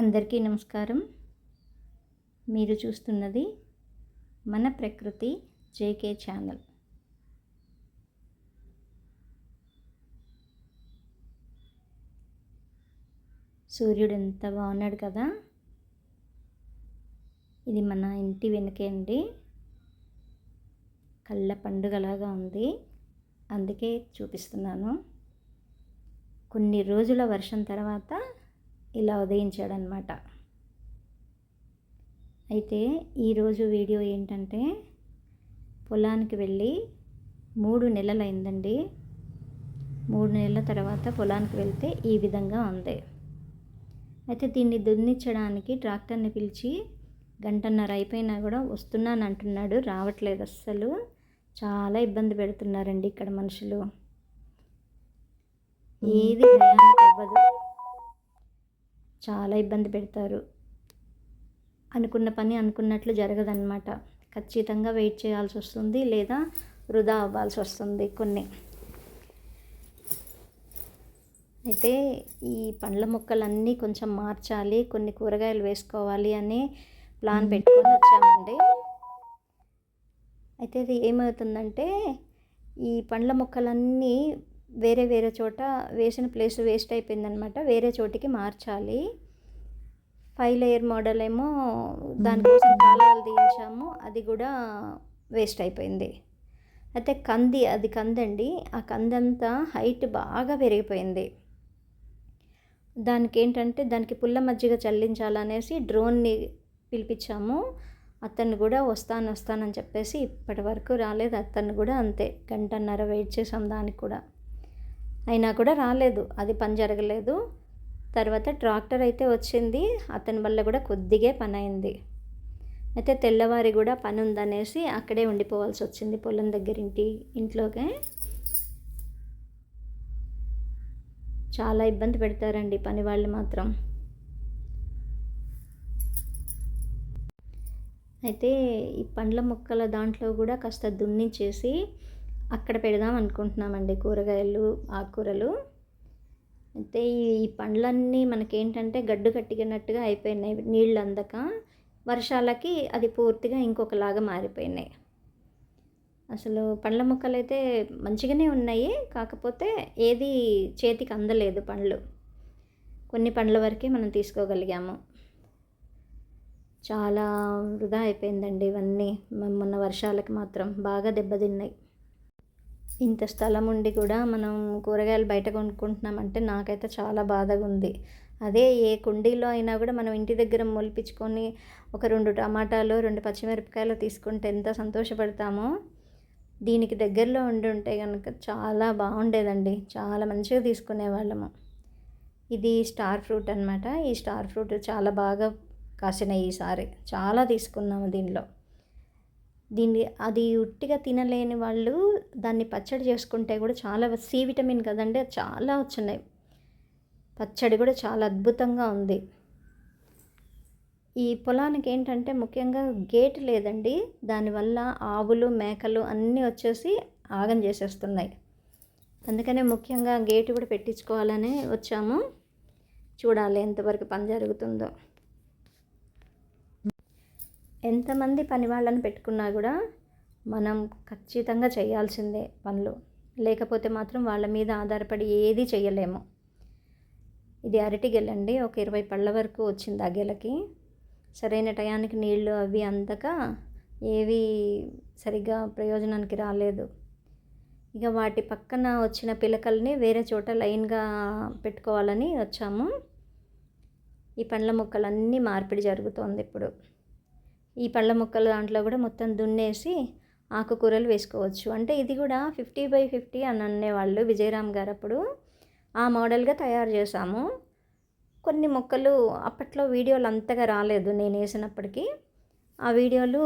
అందరికీ నమస్కారం. మీరు చూస్తున్నది మన ప్రకృతి జేకే ఛానల్. సూర్యుడు ఎంత బాగున్నాడు కదా. ఇది మన ఇంటి వెనకే అండి. కళ్ళ పండుగలాగా ఉంది, అందుకే చూపిస్తున్నాను. కొన్ని రోజుల వర్షం తర్వాత ఇలా ఉదయించాడనమాట. అయితే ఈరోజు వీడియో ఏంటంటే, పొలానికి వెళ్ళి 3 నెలలైందండి. 3 నెలల తర్వాత పొలానికి వెళ్తే ఈ విధంగా ఉంది. అయితే దీన్ని దున్నించడానికి ట్రాక్టర్ని పిలిచి గంటన్నర అయిపోయినా కూడా వస్తున్నాను అంటున్నాడు, రావట్లేదు అస్సలు. చాలా ఇబ్బంది పెడుతున్నారండి ఇక్కడ మనుషులు. ఏది భయానికి అవ్వదు, చాలా ఇబ్బంది పెడతారు. అనుకున్న పని అనుకున్నట్లు జరగదన్నమాట. ఖచ్చితంగా వెయిట్ చేయాల్సి వస్తుంది, లేదా వృధా అవ్వాల్సి వస్తుంది కొన్ని. అయితే ఈ పండ్ల మొక్కలన్నీ కొంచెం మార్చాలి, కొన్ని కూరగాయలు వేసుకోవాలి అని ప్లాన్ పెట్టుకొని వచ్చామండి. అయితే ఇది ఏమవుతుందంటే, ఈ పండ్ల మొక్కలన్నీ వేరే వేరే చోట వేసిన ప్లేస్ వేస్ట్ అయిపోయిందనమాట. వేరే చోటికి మార్చాలి. 5 లేయర్ మోడల్ ఏమో దానికోసం కాలాలు తీయించాము, అది కూడా వేస్ట్ అయిపోయింది. అయితే అది కందండి. ఆ కందంతా హైట్ బాగా పెరిగిపోయింది. దానికి ఏంటంటే, దానికి పుల్ల మజ్జిగ చల్లించాలనేసి డ్రోన్ని పిలిపించాము. అతను కూడా వస్తానని చెప్పేసి ఇప్పటి వరకు రాలేదు. అతను కూడా అంతే, గంటన్నర వెయిట్ చేసాం దానికి కూడా, అయినా కూడా రాలేదు. అది పని జరగలేదు. తర్వాత ట్రాక్టర్ అయితే వచ్చింది, అతని వల్ల కూడా కొద్దిగా పని అయింది. అయితే తెల్లవారి కూడా పని ఉందనేసి అక్కడే ఉండిపోవాల్సి వచ్చింది, పొలం దగ్గర ఇంట్లోకే. చాలా ఇబ్బంది పెడతారండి పని వాళ్ళు మాత్రం. అయితే ఈ పండ్ల మొక్కల దాంట్లో కూడా కాస్త దున్నించేసి అక్కడ పెడదాం అనుకుంటున్నామండి, కూరగాయలు ఆకుకూరలు. అయితే ఈ పండ్లన్నీ మనకేంటంటే గడ్డు కట్టినట్టుగా అయిపోయినాయి, నీళ్ళు అందక. వర్షాలకి అది పూర్తిగా ఇంకొకలాగా మారిపోయినాయి. అసలు పండ్ల మొక్కలు అయితే మంచిగానే ఉన్నాయి, కాకపోతే ఏది చేతికి అందలేదు పండ్లు. కొన్ని పండ్ల వరకే మనం తీసుకోగలిగాము. చాలా వృధా అయిపోయిందండి ఇవన్నీ. మొన్న వర్షాలకి మాత్రం బాగా దెబ్బతిన్నాయి. ఇంత స్థలం ఉండి కూడా మనం కూరగాయలు బయట కొనుక్కుంటున్నామంటే నాకైతే చాలా బాధగా ఉంది. అదే ఏ కుండీలో అయినా కూడా మనం ఇంటి దగ్గర మొలిపించుకొని ఒక 2 టమాటాలు 2 పచ్చిమిరపకాయలు తీసుకుంటే ఎంత సంతోషపడతామో. దీనికి దగ్గరలో ఉంటే కనుక చాలా బాగుండేదండి, చాలా మంచిగా తీసుకునేవాళ్ళము. ఇది స్టార్ ఫ్రూట్ అనమాట. ఈ స్టార్ ఫ్రూట్ చాలా బాగా కాసినాయి ఈసారి, చాలా తీసుకున్నాము దీనిలో. అది ఉట్టిగా తినలేని వాళ్ళు దాన్ని పచ్చడి చేసుకుంటే కూడా చాలా, సి విటమిన్ కదండి, చాలా వచ్చినాయి. పచ్చడి కూడా చాలా అద్భుతంగా ఉంది. ఈ పొలానికి ఏంటంటే ముఖ్యంగా గేట్ లేదండి, దానివల్ల ఆవులు మేకలు అన్నీ వచ్చేసి ఆగం చేసేస్తున్నాయి. అందుకనే ముఖ్యంగా గేటు కూడా పెట్టించుకోవాలని వచ్చాము. చూడాలి ఎంతవరకు పని జరుగుతుందో. ఎంతమంది పని వాళ్ళని పెట్టుకున్నా కూడా మనం ఖచ్చితంగా చేయాల్సిందే పనులు, లేకపోతే మాత్రం వాళ్ళ మీద ఆధారపడి ఏది చేయలేము. ఇది అరటి గెలండి, ఒక 20 పళ్ళ వరకు వచ్చింది ఆ గెలకి. సరైన టయానికి నీళ్లు అవి అందక ఏవి సరిగ్గా ప్రయోజనానికి రాలేదు. ఇక వాటి పక్కన వచ్చిన పిలకల్ని వేరే చోట లైన్గా పెట్టుకోవాలని వచ్చాము. ఈ పండ్ల మొక్కలన్నీ మార్పిడి జరుగుతోంది ఇప్పుడు. ఈ పళ్ళ మొక్కల దాంట్లో కూడా మొత్తం దున్నేసి ఆకుకూరలు వేసుకోవచ్చు. అంటే ఇది కూడా 50/50 అని అనేవాళ్ళు విజయరామ్ గారు అప్పుడు. ఆ మోడల్గా తయారు చేశాము. కొన్ని మొక్కలు అప్పట్లో వీడియోలు అంతగా రాలేదు నేను వేసినప్పటికీ. ఆ వీడియోలు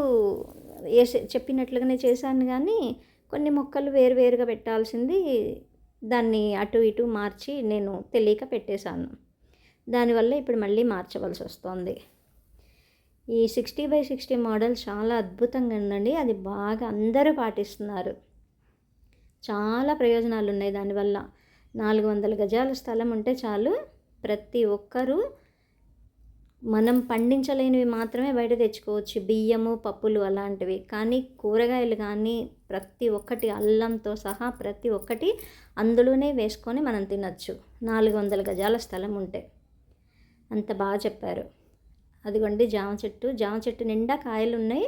చెప్పినట్లుగానే చేశాను, కానీ కొన్ని మొక్కలు వేరువేరుగా పెట్టాల్సింది దాన్ని అటు ఇటు మార్చి నేను తెలియక పెట్టేశాను. దానివల్ల ఇప్పుడు మళ్ళీ మార్చవలసి వస్తుంది. ఈ 60/60 మోడల్ చాలా అద్భుతంగా ఉందండి. అది బాగా అందరూ పాటిస్తున్నారు. చాలా ప్రయోజనాలు ఉన్నాయి దానివల్ల. 400 గజాల స్థలం ఉంటే చాలు, ప్రతి ఒక్కరూ మనం పండించలేనివి మాత్రమే బయట తెచ్చుకోవచ్చు, బియ్యము, పప్పులు అలాంటివి. కానీ కూరగాయలు కానీ ప్రతి ఒక్కటి అల్లంతో సహా ప్రతి ఒక్కటి అందులోనే వేసుకొని మనం తినచ్చు, 400 గజాల స్థలం ఉంటే. అంత బాగా చెప్పారు. అదిగోండి జామ చెట్టు నిండా కాయలు ఉన్నాయి,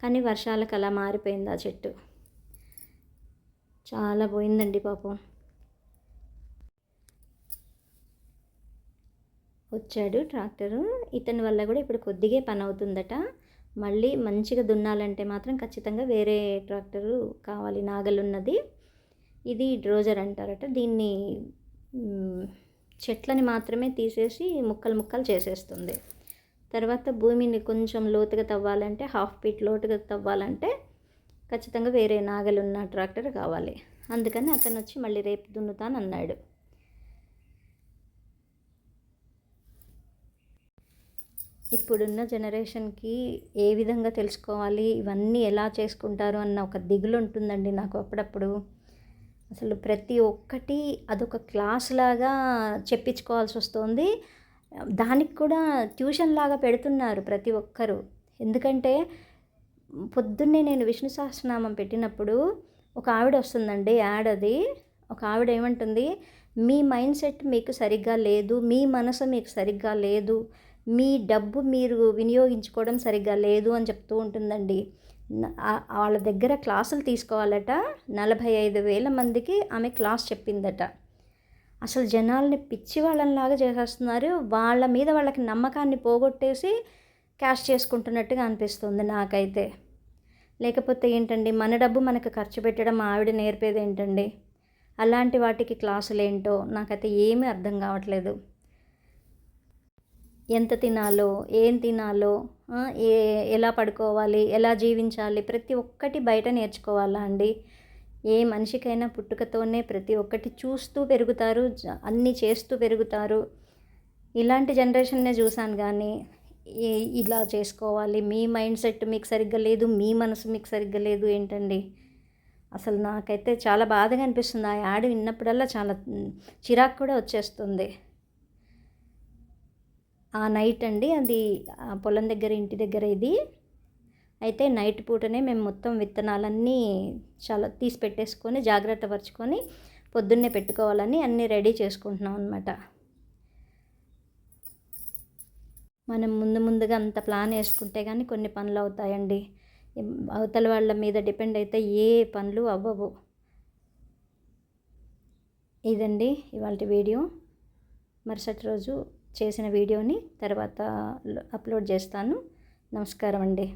కానీ వర్షాలకు అలా మారిపోయింది ఆ చెట్టు. చాలా పోయిందండి పాపం. వచ్చాడు ట్రాక్టరు. ఇతని వల్ల కూడా ఇప్పుడు కొద్దిగా పని అవుతుందట. మళ్ళీ మంచిగా దున్నాలంటే మాత్రం ఖచ్చితంగా వేరే ట్రాక్టరు కావాలి, నాగలున్నది. ఇది డ్రోజర్ అంటారట. దీన్ని చెట్లని మాత్రమే తీసేసి ముక్కలు ముక్కలు చేసేస్తుంది. తర్వాత భూమిని కొంచెం లోతుగా తవ్వాలంటే, 1/2 ఫీట్ లోతుగా తవ్వాలంటే ఖచ్చితంగా వేరే నాగలున్న ట్రాక్టర్ కావాలి. అందుకని అతను వచ్చి మళ్ళీ రేపు దున్నుతానన్నాడు. ఇప్పుడున్న జనరేషన్కి ఏ విధంగా తెలుసుకోవాలి, ఇవన్నీ ఎలా చేసుకుంటారు అన్న ఒక దిగులు ఉంటుందండి నాకు అప్పుడప్పుడు. అసలు ప్రతి ఒక్కటి అదొక క్లాస్ లాగా చెప్పించుకోవాల్సి వస్తుంది. దానికి కూడా ట్యూషన్ లాగా పెడుతున్నారు ప్రతి ఒక్కరు. ఎందుకంటే పొద్దున్నే నేను విష్ణు సహస్రనామం పెట్టినప్పుడు ఒక ఆవిడ వస్తుందండి, యాడ్ అది. ఒక ఆవిడ ఏమంటుంది, మీ మైండ్ సెట్ మీకు సరిగ్గా లేదు, మీ మనసు మీకు సరిగ్గా లేదు, మీ డబ్బు మీరు వినియోగించుకోవడం సరిగ్గా లేదు అని చెప్తూ ఉంటుందండి. వాళ్ళ దగ్గర క్లాసులు తీసుకోవాలట. 45,000 మందికి ఆమె క్లాస్ చెప్పిందట. అసలు జనాల్ని పిచ్చి వాళ్ళలాగా చేసేస్తున్నారు. వాళ్ళ మీద వాళ్ళకి నమ్మకాన్ని పోగొట్టేసి క్యాష్ చేసుకుంటున్నట్టుగా అనిపిస్తుంది నాకైతే. లేకపోతే ఏంటండి, మన డబ్బు మనకు ఖర్చు పెట్టడం ఆవిడ నేర్పేది ఏంటండి? అలాంటి వాటికి క్లాసులు ఏంటో నాకైతే ఏమీ అర్థం కావట్లేదు. ఎంత తినాలో, ఏం తినాలో, ఎలా పడుకోవాలి, ఎలా జీవించాలి, ప్రతి ఒక్కటి బయట నేర్చుకోవాలా అండి? ఏ మనిషికైనా పుట్టుకతోనే ప్రతి ఒక్కటి చూస్తూ పెరుగుతారు, అన్నీ చేస్తూ పెరుగుతారు. ఇలాంటి జనరేషన్నే చూశాను. కానీ ఇలా చేసుకోవాలి, మీ మైండ్ సెట్ మీకు సరిగ్గా లేదు, మీ మనసు మీకు సరిగ్గా లేదు ఏంటండి? అసలు నాకైతే చాలా బాధగా అనిపిస్తుంది. ఆ యాడ్ విన్నప్పుడల్లా చాలా చిరాకు కూడా వచ్చేస్తుంది. ఆ నైట్ అండి, అది పొలం దగ్గర, ఇంటి దగ్గర ఇది. అయితే నైట్ పూటనే మేము మొత్తం విత్తనాలన్నీ చాలా తీసి పెట్టేసుకొని జాగ్రత్త పరుచుకొని పొద్దున్నే పెట్టుకోవాలని అన్నీ రెడీ చేసుకుంటున్నాం అనమాట. మనం ముందుగా అంత ప్లాన్ వేసుకుంటే కానీ కొన్ని పనులు అవుతాయండి. అవతల వాళ్ళ మీద డిపెండ్ అయితే ఏ పనులు అవ్వవు. ఇదండి ఇవాల్టి వీడియో. మరుసటి రోజు చేసిన వీడియోని తర్వాత అప్లోడ్ చేస్తాను. నమస్కారం అండి.